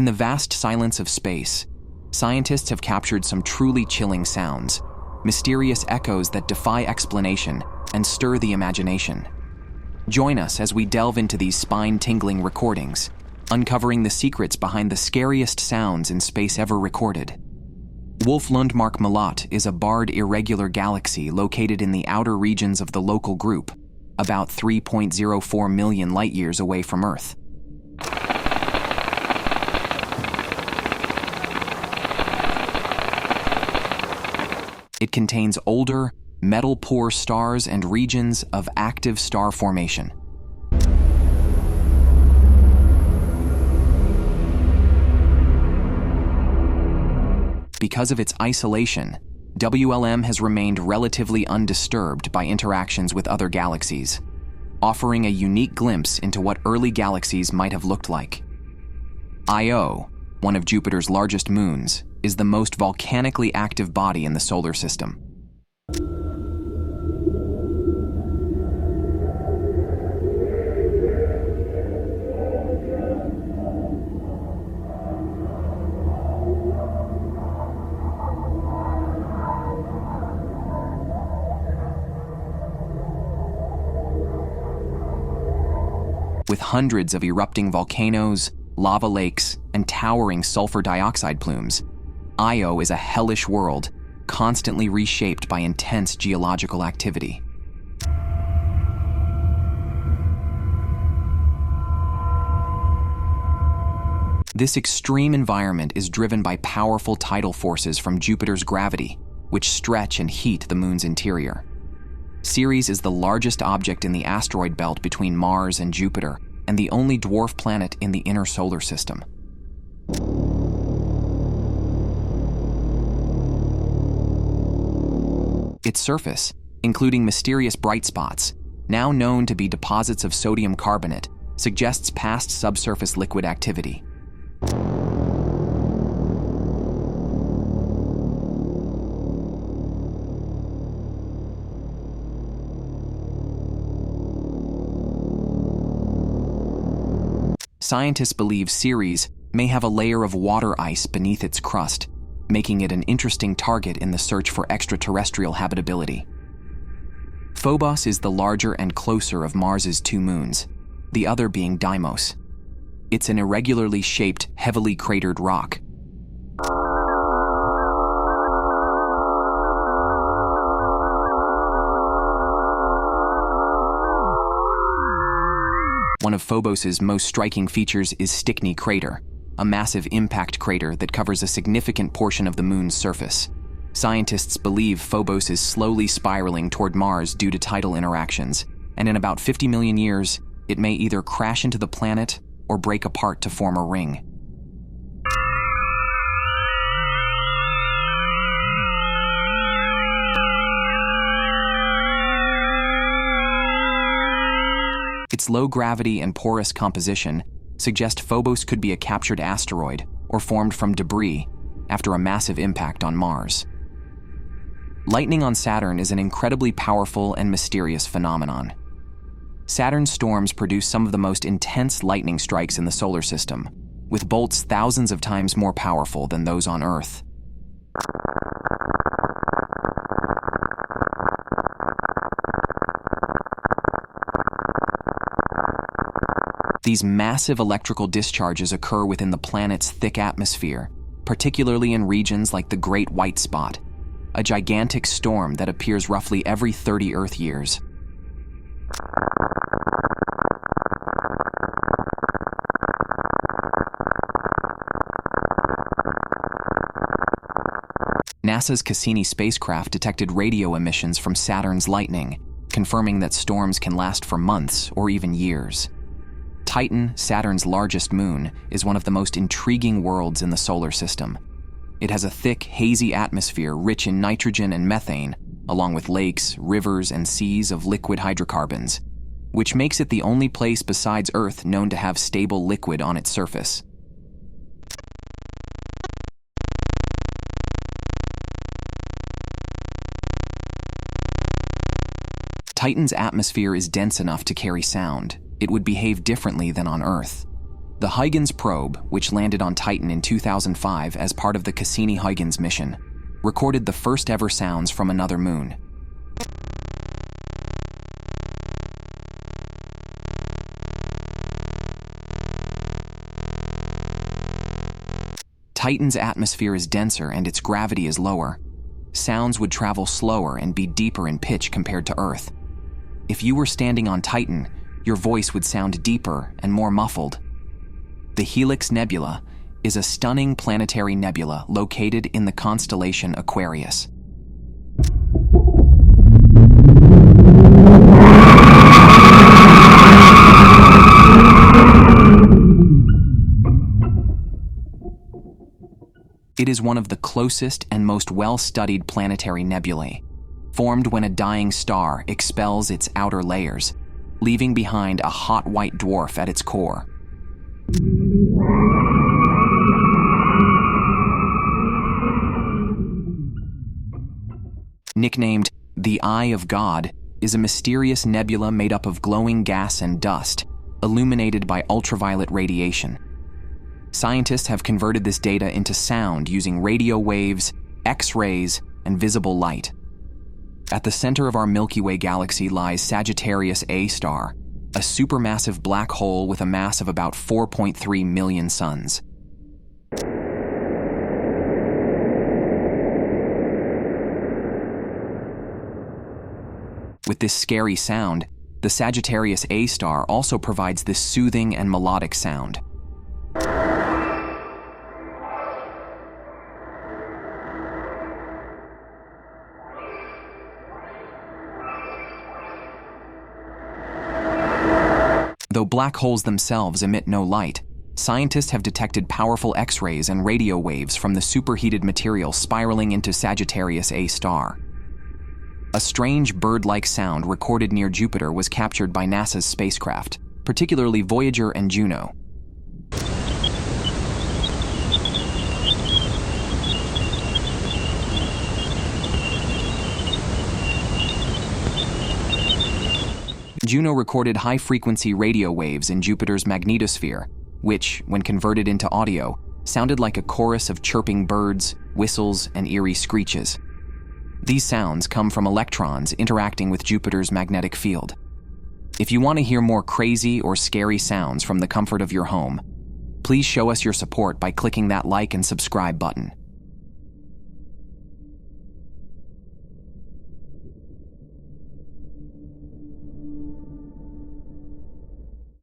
In the vast silence of space, scientists have captured some truly chilling sounds, mysterious echoes that defy explanation and stir the imagination. Join us as we delve into these spine-tingling recordings, uncovering the secrets behind the scariest sounds in space ever recorded. Wolf-Lundmark Malot is a barred irregular galaxy located in the outer regions of the local group, about 3.04 million light-years away from Earth. It contains older, metal-poor stars and regions of active star formation. Because of its isolation, WLM has remained relatively undisturbed by interactions with other galaxies, offering a unique glimpse into what early galaxies might have looked like. Io, one of Jupiter's largest moons, is the most volcanically active body in the solar system. With hundreds of erupting volcanoes, lava lakes, and towering sulfur dioxide plumes, Io is a hellish world, constantly reshaped by intense geological activity. This extreme environment is driven by powerful tidal forces from Jupiter's gravity, which stretch and heat the moon's interior. Ceres is the largest object in the asteroid belt between Mars and Jupiter, and the only dwarf planet in the inner solar system. Its surface, including mysterious bright spots, now known to be deposits of sodium carbonate, suggests past subsurface liquid activity. Scientists believe Ceres may have a layer of water ice beneath its crust, making it an interesting target in the search for extraterrestrial habitability. Phobos is the larger and closer of Mars's two moons, the other being Deimos. It's an irregularly shaped, heavily cratered rock. One of Phobos's most striking features is Stickney Crater, a massive impact crater that covers a significant portion of the moon's surface. Scientists believe Phobos is slowly spiraling toward Mars due to tidal interactions, and in about 50 million years, it may either crash into the planet or break apart to form a ring. Its low gravity and porous composition suggest Phobos could be a captured asteroid or formed from debris after a massive impact on Mars. Lightning on Saturn is an incredibly powerful and mysterious phenomenon. Saturn's storms produce some of the most intense lightning strikes in the solar system, with bolts thousands of times more powerful than those on Earth. These massive electrical discharges occur within the planet's thick atmosphere, particularly in regions like the Great White Spot, a gigantic storm that appears roughly every 30 Earth years. NASA's Cassini spacecraft detected radio emissions from Saturn's lightning, confirming that storms can last for months or even years. Titan, Saturn's largest moon, is one of the most intriguing worlds in the solar system. It has a thick, hazy atmosphere rich in nitrogen and methane, along with lakes, rivers, and seas of liquid hydrocarbons, which makes it the only place besides Earth known to have stable liquid on its surface. Titan's atmosphere is dense enough to carry sound. It would behave differently than on Earth. The Huygens probe, which landed on Titan in 2005 as part of the Cassini-Huygens mission, recorded the first ever sounds from another moon. Titan's atmosphere is denser and its gravity is lower. Sounds would travel slower and be deeper in pitch compared to Earth. If you were standing on Titan, your voice would sound deeper and more muffled. The Helix Nebula is a stunning planetary nebula located in the constellation Aquarius. It is one of the closest and most well-studied planetary nebulae, formed when a dying star expels its outer layers, leaving behind a hot white dwarf at its core. Nicknamed the Eye of God, is a mysterious nebula made up of glowing gas and dust, illuminated by ultraviolet radiation. Scientists have converted this data into sound using radio waves, X-rays, and visible light. At the center of our Milky Way galaxy lies Sagittarius A star, a supermassive black hole with a mass of about 4.3 million suns. With this scary sound, the Sagittarius A star also provides this soothing and melodic sound. Though black holes themselves emit no light, scientists have detected powerful X-rays and radio waves from the superheated material spiraling into Sagittarius A star. A strange bird-like sound recorded near Jupiter was captured by NASA's spacecraft, particularly Voyager and Juno. Juno recorded high-frequency radio waves in Jupiter's magnetosphere, which, when converted into audio, sounded like a chorus of chirping birds, whistles, and eerie screeches. These sounds come from electrons interacting with Jupiter's magnetic field. If you want to hear more crazy or scary sounds from the comfort of your home, please show us your support by clicking that like and subscribe button.